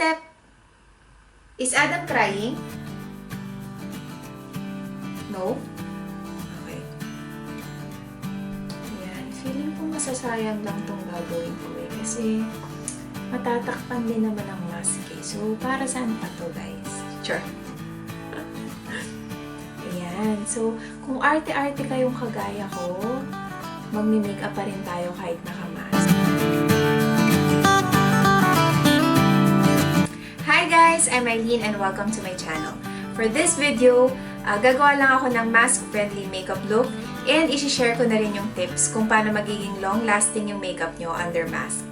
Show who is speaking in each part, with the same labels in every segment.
Speaker 1: step. Is Adam crying? No? Okay. Ayan. Feeling ko masasayang lang itong gagawin ko eh. Kasi matatakpan din naman ang mask eh. So, para saan pa to guys? Sure. Ayan. So, kung arte-arte kayong kagaya ko, magmi-makeup pa rin tayo kahit naka-mask. Hi guys! I'm Eileen and welcome to my channel. For this video, gagawa lang ako ng mask-friendly makeup look and isi-share ko na rin yung tips kung paano magiging long-lasting yung makeup nyo under mask.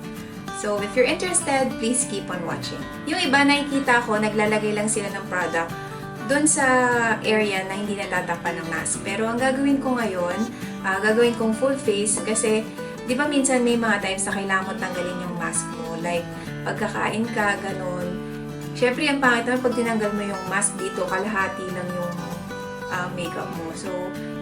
Speaker 1: So, if you're interested, please keep on watching. Yung iba nakikita ko, naglalagay lang sila ng product dun sa area na hindi natatakpan ng mask. Pero ang gagawin ko ngayon, gagawin kong full face kasi di ba minsan may mga times na kailangan mo tanggalin yung mask mo. Like, pagkakain ka, ganun. Siyempre, ang pangit naman pag tinanggal mo yung mask dito, kalahati lang yung makeup mo. So,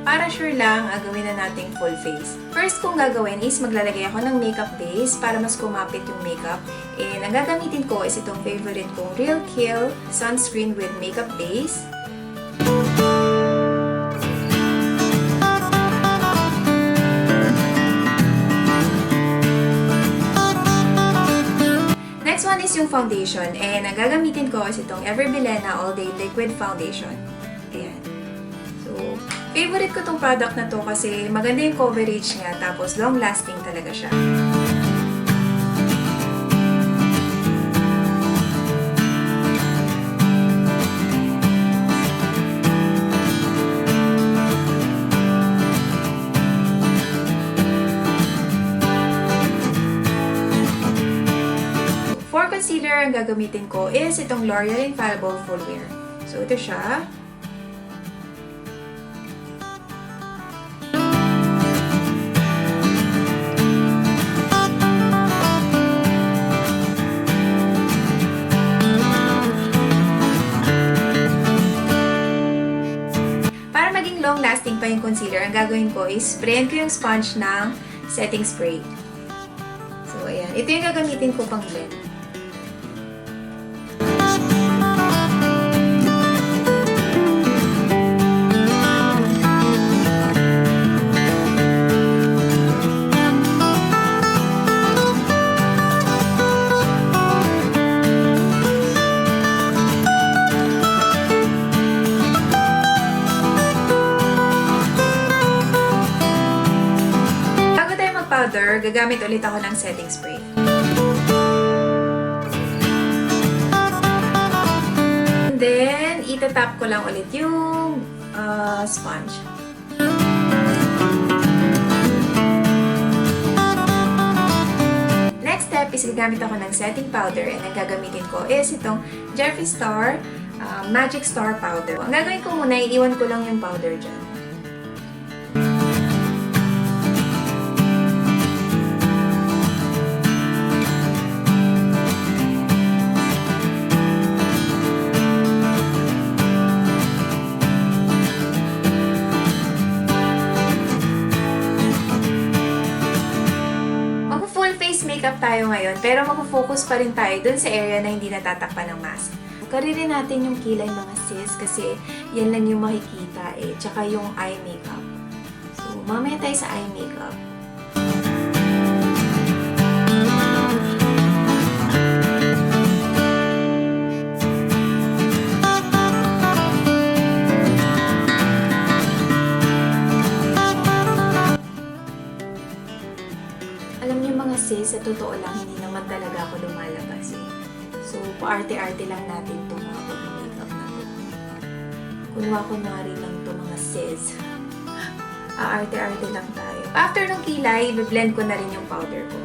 Speaker 1: para sure lang, gawin na nating full face. First kong gagawin is maglalagay ako ng makeup base para mas kumapit yung makeup. And ang gagamitin ko is itong favorite kong Real Kill Sunscreen with Makeup Base. Next one is yung foundation. And ang gagamitin ko is itong Everbilena All Day Liquid Foundation. Ayan. So, favorite ko tong product na to kasi maganda yung coverage niya tapos long-lasting talaga siya. For concealer, ang gagamitin ko is itong L'Oreal Infallible Full Wear. So, ito siya. Para maging long-lasting pa yung concealer, ang gagawin ko is sprayin ko yung sponge ng setting spray. So, ayan. Ito yung gagamitin ko pang blend. Powder, gagamit ulit ako ng setting spray. And then, itatap ko lang ulit yung sponge. Next step is gagamit ako ng setting powder and ang gagamitin ko is itong Jeffree Star Magic Star Powder. Ang gagawin ko muna, iiwan ko lang yung powder dyan. Makeup tayo ngayon, pero mag-focus pa rin tayo dun sa area na hindi natatakpan ng mask. Karirin natin yung kilay mga sis kasi yan lang yung makikita eh, tsaka yung eye makeup. So, mamaya tayo sa eye makeup. Alam niyo mga sis, sa totoo lang, hindi naman talaga ako lumalabas eh. So, paarte-arte lang natin itong mga pag-makeup na to. Kunwa-kunwari lang to mga sis. Aarte-arte lang tayo. After ng kilay, i-blend ko na rin yung powder ko.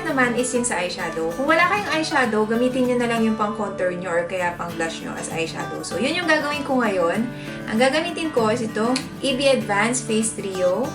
Speaker 1: Naman is yung sa eyeshadow. Kung wala kayong eyeshadow, gamitin nyo na lang yung pang contour nyo or kaya pang blush nyo as eyeshadow. So, yun yung gagawin ko ngayon. Ang gagamitin ko is itong EB Advanced Face Trio.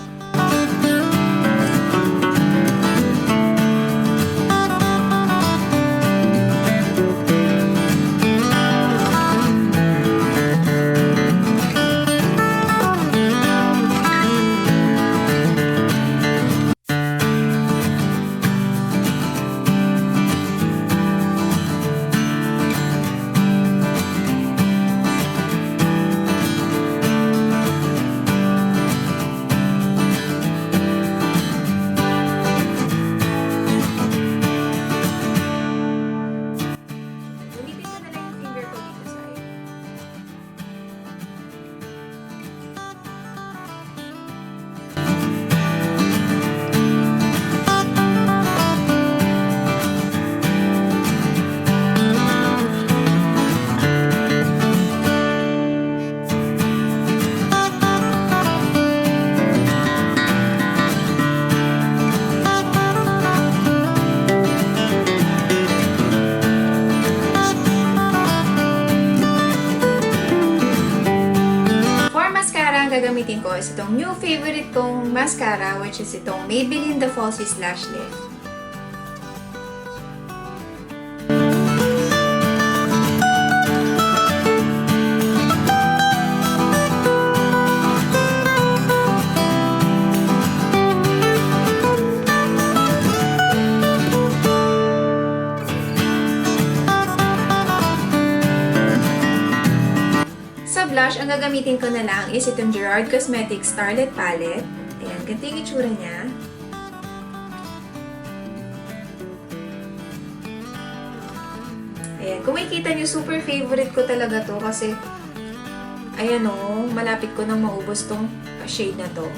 Speaker 1: gagamitin ko is itong new favorite kong mascara, which is itong Maybelline The Falsies Lash Lift. Sa blush, ang gagamitin ko na lang is itong Gerard Cosmetics Starlet Palette. Ayan, ganito yung itsura niya. Ayan, kung makikita nyo, super favorite ko talaga to kasi ayan o, malapit ko nang maubos tong shade na to.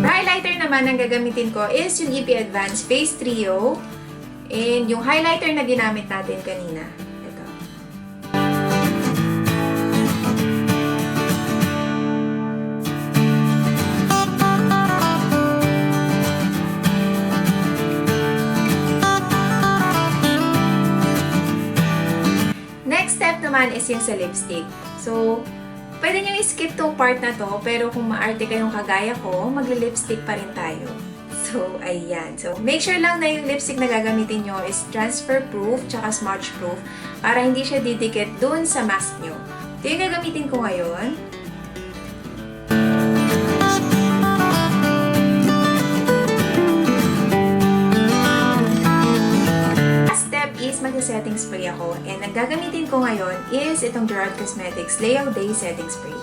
Speaker 1: Highlighter naman ang gagamitin ko is yung EP Advanced Face Trio. And yung highlighter na ginamit natin kanina. Ito. Next step naman is yung sa lipstick. So, pwede nyo i-skip tong part na to, pero kung maarte kayong kagaya ko, magli-lipstick pa rin tayo. So, ayan. So, make sure lang na yung lipstick na gagamitin nyo is transfer-proof tsaka smudge-proof para hindi siya didikit dun sa mask nyo. Ito yung gagamitin ko ngayon. Last step is mag-setting spray ako. And ang gagamitin ko ngayon is itong Gerard Cosmetics Lay All Day Setting Spray.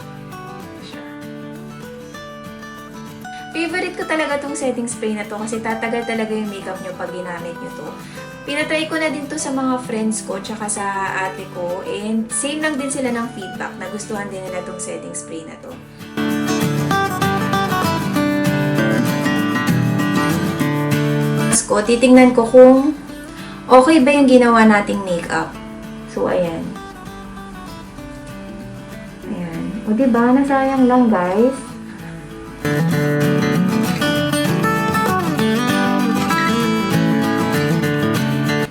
Speaker 1: Favorite ko talaga tong setting spray na to kasi tatagal talaga yung makeup nyo pag ginamit nyo to. Pinatry ko na din to sa mga friends ko tsaka sa ate ko and same lang din sila ng feedback na gustuhan din nila tong setting spray na to. So, titingnan ko kung okay ba yung ginawa nating makeup. So, ayan. Ayan. O, diba? Nasayang lang, guys.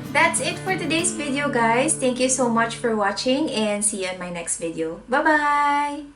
Speaker 1: That's it for today's video, guys. Thank you so much for watching and see you in my next video. Bye-bye!